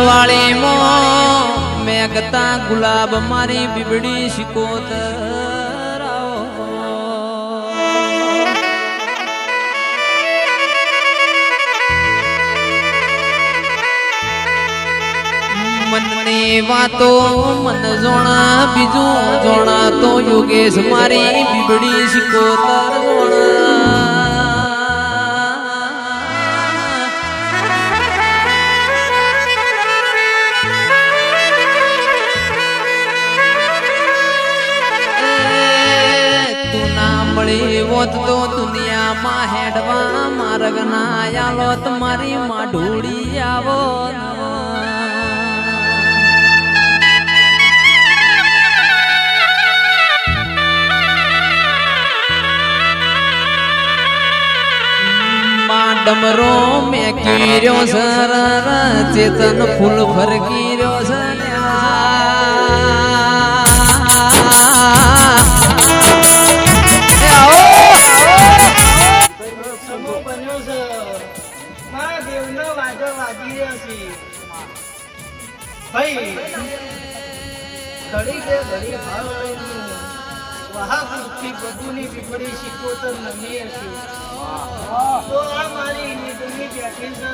વાળી મો મેઘતા ગુલાબ મારી બીબડી શિકોતર મનની વાતો મન જોણા બીજું જોણા તો યોગેશ મારી બીબડી શિકોતર જોણા હોત તો દુનિયામાં હેડવા માર્ગ ના આલો તમારી માઢોડી આવો ડમરો મેં કીર્યો સર ચેતન ફૂલ ફરકી રહ્યો છે ઘડી કે ઘડી વહા પૂરતી બબુની પીપળી શિકોતર નમી હશે તો આ મારી નિગમની બેઠી છે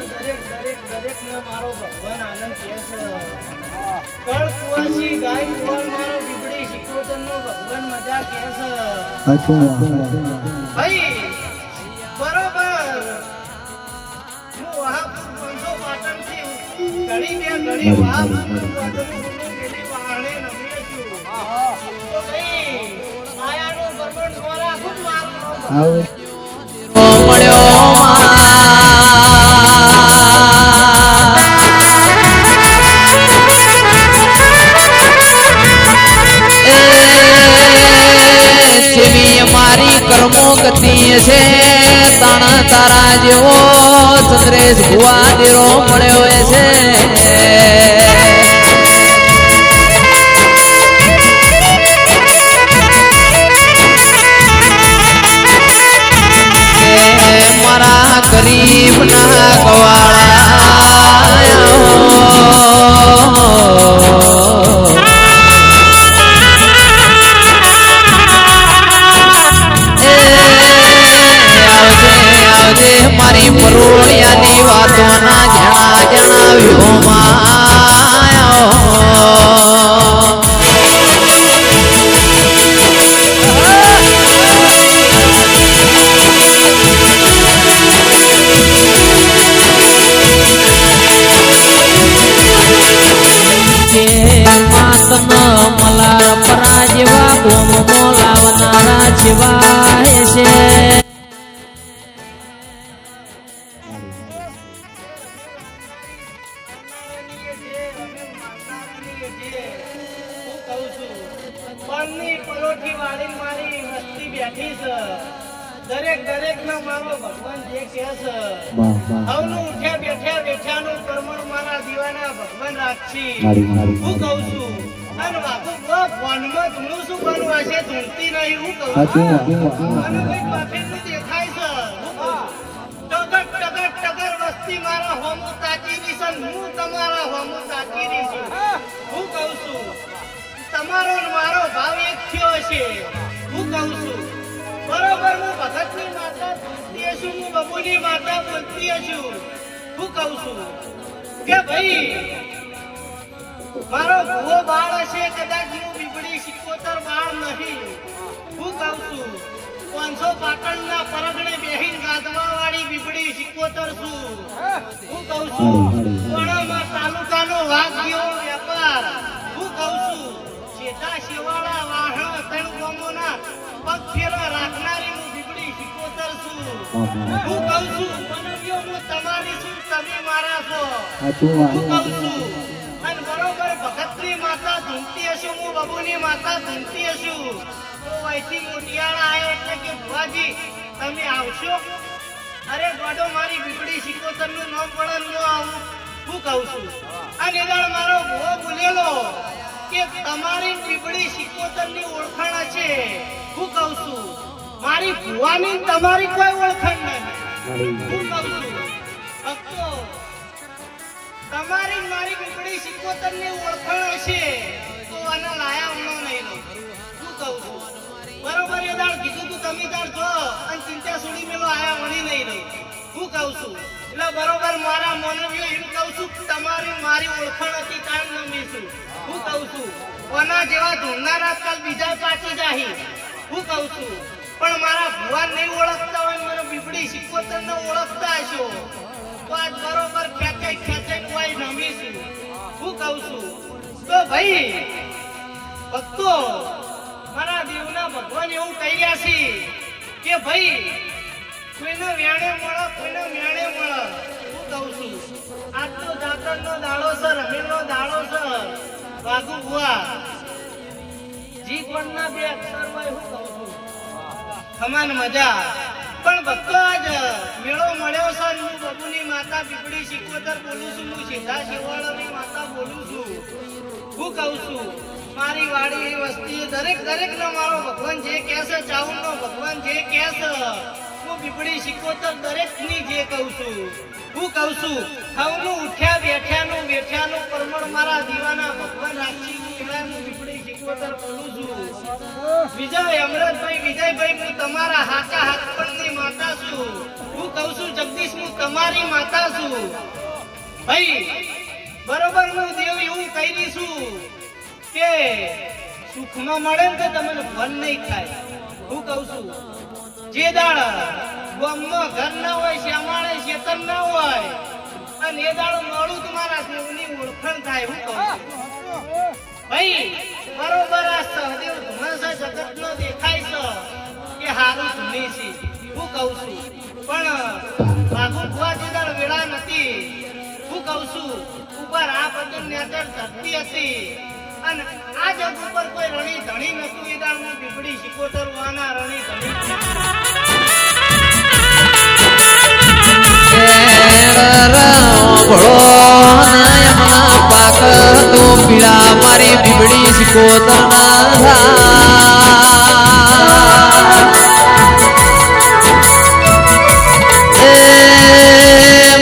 દરેક ને મારો ભગવાન આનંદ કહે છે કળ કુવાસી ગાય કુવાલ મારો પીપળી શિકોતર નો ભગવાન મજા કહે છે ભાઈ બરોબર હું વહાપુર પંચો પાટણ થી ઘડી બે ઘડી વહાપુર મારી કર્મો ગતિ છે તાણા તારા જેવો ચંદ્રેશ ભુવા દેરો મળ્યો છે મારા ગરીબ ના ગવાળા મારી પરોળિયાની વાતો ના જણા જણાવ્યો મલાર પરા જેવા ગોમો લાવનારા જેવા છે દરેક ના મારો ભગવાન જે કહે છે હવનું ઉઠ્યા બેઠ્યા નું કર્મણ મારા દીવાના ભગવાન રાખી હું કહું છું અને બાપુ ફોનમાં ધૂણું શું કરવું હશે ધૂણતી નહીં હું કહું છું અને કઈક બાપેનું દેખાય છે ટગર વસ્તી મારા હોમું તાકી રહી છે હું તમારા હોમું તાકી રહી છું હું કહું છું તમારો મારો ભાવ એક થયો હશે હું કહું છું બરોબર હું ભગતની માતા બોલતી છું હું બબુની માતા બોલતી છું હું કહું છું કે ભાઈ મારો ભૂવો બાળ હશે કદાચ હું બીબડી શિકોતર બાળ નહીં હું કહું છું 500 પાટણના પરગણે બેહીન ગાધવા વાળી બીબડી શિકોતર છું હું કહું છું વણામાં તાલુકાનો વાઘ્યો વેપાર હું કહું છું શેઠા શેવાળા વાહણ ત્રણ ગામોના પગ ફેરા રાખનારી હું બીબડી શિકોતર છું હું કહું છું મનવ્યો હું તમારી છું તમે મારા છો હું કહું છું અને બરોબર ભગતની માતા ધૂમતી હશું હું બબુની માતા ધૂમતી હશું તો અહીંથી મોટિયાળા આવ્યો એટલે કે ભુવાજી તમે આવશો અરે ગોડો મારી બીબડી શિકોતર નું નામ પણ ન આવું હું કહું છું અને એદાળ મારો ભુવો બોલેલો કે તમારી બીબડી શિકોતર ની ઓળખાણ છે હું કહું છું મારી ભુવાની તમારી કોઈ ઓળખાણ નહીં હું કહું છું ભક્તો તમારી ને મારી બીબડી સિકોતર ની ઓળખાણ હશે તો આના લાયા હમણો નહીં લો શું કહું છું બરોબર એ દાળ કીધું તું તમે દાળ જો અને ચિંતા સુડી મેલો આયા વણી નહીં લો હું કહું છું એટલે બરોબર મારા મોનવ્યો એમ કહું છું તમારી મારી ઓળખાણ હતી તાણ નમીશું હું કહું છું કોના જેવા ધૂળનારા કાલ બીજા પાછી જાહી હું કહું છું પણ મારા ભુવાન નહીં ઓળખતા હોય મારો બીબડી સિકોતર ને ઓળખતા હશો તો આજ બરોબર ખેંચાઈ કોઈ નમીશું હું કહું છું તો ભાઈ ભક્તો મારા દેવના ભગવાન એવું કહી રહ્યા છે કે ભાઈ કોઈને વ્યાણે મળો કોઈને વ્યાણે મળો હું કહું છું આજ તો જાતરનો દાડો છે રમેલનો દાડો છે વાઘુ ભુવા જી કોણના બે અક્ષર હોય હું કહું છું સમાન મજા પણ ભક્તો આજ મેળો મળ્યો છે હું બબુની માતા બીબડી સિકોતર બોલું છું હું સીધા શિવાળાની માતા બોલું છું હું કહું છું મારી વાડી વસ્તી દરેક નો મારો ભગવાન જે કહે છે ચાઉન નો ભગવાન જે કહે છે હું બીબડી સિકોતર દરેક ની જે કહું છું હું કહું છું હવનું ઉઠ્યા બેઠ્યાનું પરમણ મારા દીવાના ભગવાન રાખી હું બીબડી સિકોતર બોલું છું વિજય અમરતભાઈ વિજયભાઈ હું તમારા હાચા હાથપણની માતા છું હું કહું છું જગદીશ હું તમારી માતા છું ભાઈ બરોબર હું દેવ એવું કહી રહી છું કે સુખમાં મળે ને તો તમને ફળ નહીં થાય હું કહું છું જે દાળ ગામમાં ઘર ના હોય શ્યામાળે શેતન ના હોય અને એ દાળ મળું તમારા દેવની ઓળખાણ થાય હું કહું છું ભાઈ બરોબર આ સહદેવ ધુમાસા જગત નો દેખાય છે કે હારું ધુની છે હું કહું છું પણ બાગુ ભુવાજી દાળ વેળા નથી હું કહું છું ઉપર આ બધું નેતર ધરતી હતી અને આ જગ ઉપર કોઈ રણી ધણી નતું એ દાળ હું બીબડી સિકોતર વાના રણી ધણી પાક તો પીળા મારી બીબડી સિકોતર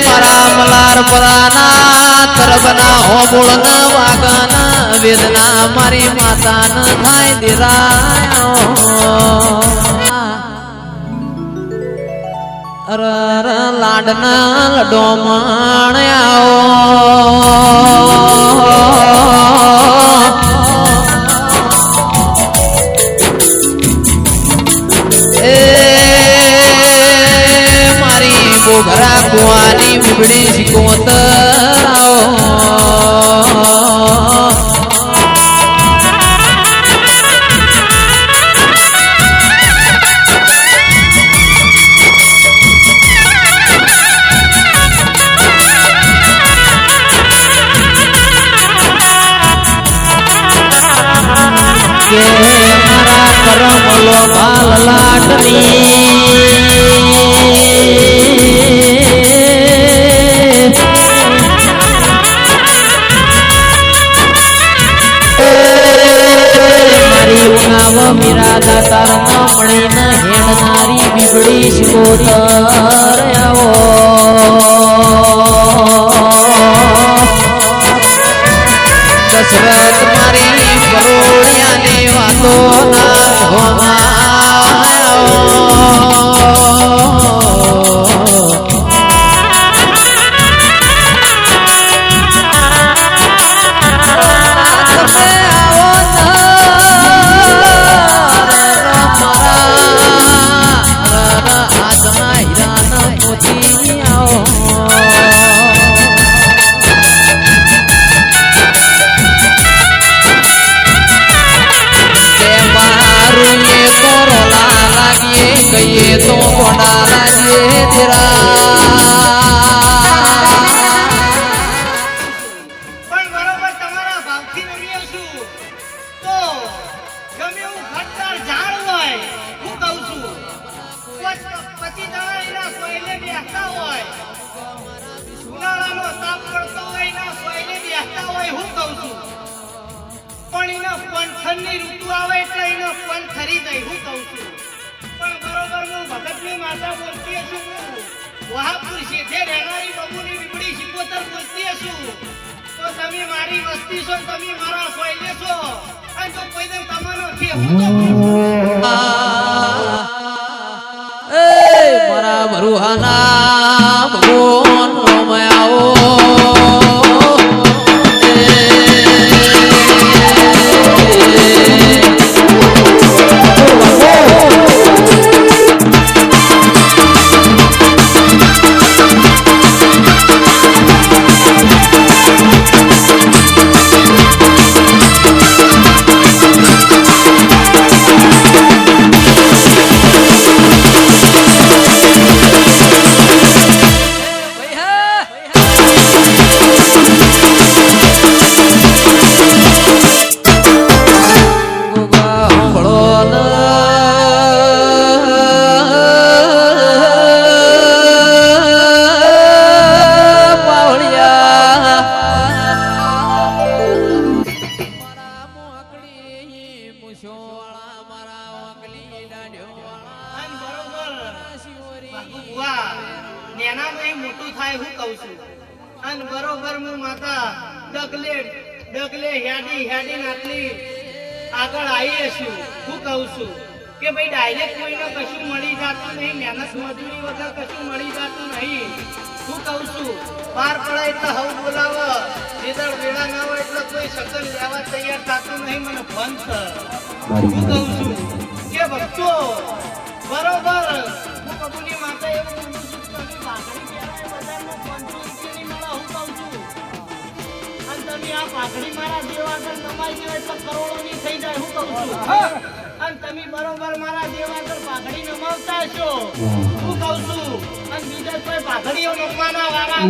મારા મલાર પરાના તરબના હોબોળ ના વાગના વેદના મારી માતા ન થાય દેરાયો અરર લાડના લડો મારી ગોઘરા કુવાની બીબડી સિકોતર મારા કરમલો ભાલ લાડની મારી ઉનાવ મીરા દાતાર મળીને હેડનારી બીબડી સિકોતર આવો દશરથ મારી પરોળિયાની વાતો ના કહીએ તો કોડા લાગે પણ બરોબર તમારા ભાવથી રમીએ છું તો ગમે એવું ઘટદાર ઝાડ હોય હું કહું છું પછી જણા એના સોયલે બેસતા હોય ઉનાળાનો તાપ પડતો હોય એના સોયલે બેસતા હોય હું કહું છું પણ એના પંથરની ઋતુ આવે એટલે એનો પંથ ખરી જાય હું કહું છું પણ બરોબર હું ભગતની માતા બોલતી છું વહાપુર શેઠે રહેનારી બબુની બીબડી શિકોતર બોલતી હશું તો તમે મારી વસ્તી છો ને તમે મારા સોયલે છો અને જો કોઈ દિન તમારો થી હું એ મારા બરુહાના ભગવાન રોમયાઓ મોટું થાય હું કહું છું અને બરોબર હું માતા ડગલે હેડી નાખલી આગળ આવી છું હું કહું છું કે ભાઈ ડાયરેક્ટ કોઈને કશું મળી જતું નહીં મહેનત મજૂરી વગર કશું મળી જતું નહીં હું કહું છું બહાર પડે એટલે હવ બોલાવ જેદર વેળા ના હોય એટલે કોઈ શકલ લેવા તૈયાર થતું નહીં મને બંધ હું કહું છું કે ભક્તો બરોબર હું કબૂલી માતા એવું બોલું છું કે તમે ભાગડી પહેરાય બજારમાં 500 રૂપિયાની મળે હું કહું છું અને તમે આ ભાગડી મારા દેવ આગળ નમાઈ ગયો એટલે કરોડોની થઈ જાય હું કહું છું અને તમે બરોબર મારા દેવ આગળ ભાગડી નમાવતા છો હું કહું છું અને બીજા કોઈ ભાગડીઓ નમવાના વાળા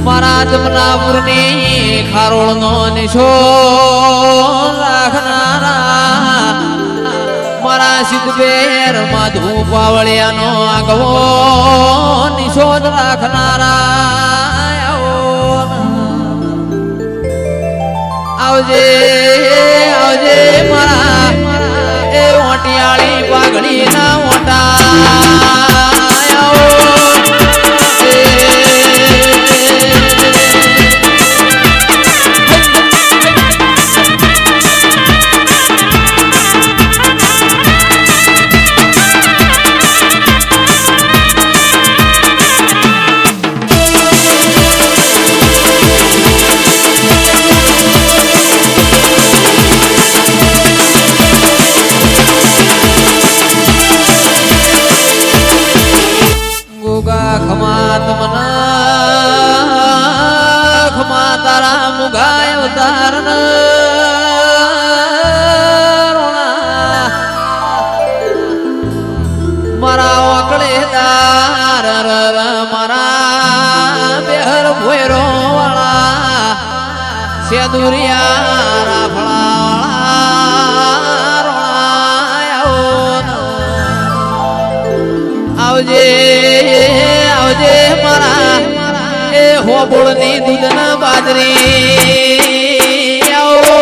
મારા જમનાપુરની ખારોળનો નિશો રાખનારા મારા સિદ્ધબેર માધુ પાવળિયાનો આગવો નિશોધ રાખનારા આવજે આવજે મારા એ ઓટિયાળી પાઘડીના ઓટા ખમા તારા મુગાય અવતાર મારા વાકડે દાર મારા બેહર ભોયરો વાળા સેદુરિયા રાફળા આવજે આવજે મારા એ હોબોળની દૂધના બાજરી આવો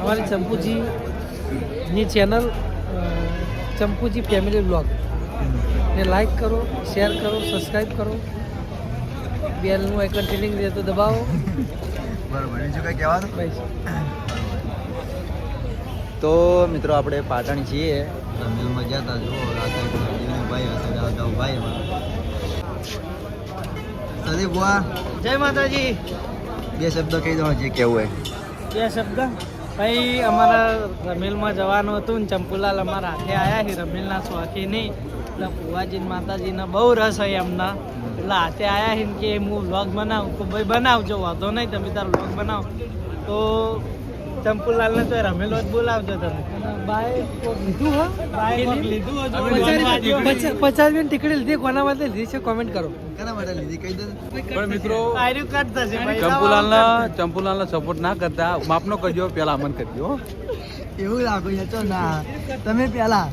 हमारी चंपूजी ની ચેનલ ચંપુજી ફેમિલી બ્લોગ ને લાઈક કરો, શેર કરો, સબસ્ક્રાઈબ કરો, બેલનું આઇકન ટીલિંગ દે તો દબાવો. બરોબર, બીજું કંઈ કહેવાનું? બસ. તો મિત્રો આપણે પાટણ છીએ, રમેલમાં ગયા હતા. જુઓ રાતે ભાઈ હતા, અગાઉ ભાઈ સદી બુઆ, જય માતાજી. બે શબ્દ કહી દો જે કહેવું હોય. બે શબ્દ ભાઈ, અમારા રમેલમાં જવાનું હતું ને ચંપુલાલ અમારા હાથે આવ્યા છે રમેલના શોખીની, એટલે ફુવાજી માતાજીને બહુ રસ હોય એમના, એટલે હાથે આવ્યા છે કે હું વ્લોગ બનાવું. તો ભાઈ બનાવજો, વાંધો નહીં, તમે તારો વ્લોગ બનાવો. તો ચંપુલાલ ને તો રમેલો જ બોલાવજો તમે બાય કોક લીધું હો બાય કોક લીધું હજુ 50 ની ટિકિટ લીધી કોના માટે લીધી છે કોમેન્ટ કરો કેના માટે લીધી કહી દો પણ મિત્રો આયરું કટ થશે ભાઈ ચંપુલાલના સપોર્ટ ના કરતા માપનો કરજો પેલા અમન કરજો એવું લાગુ યાર ચો ના તમે પેલા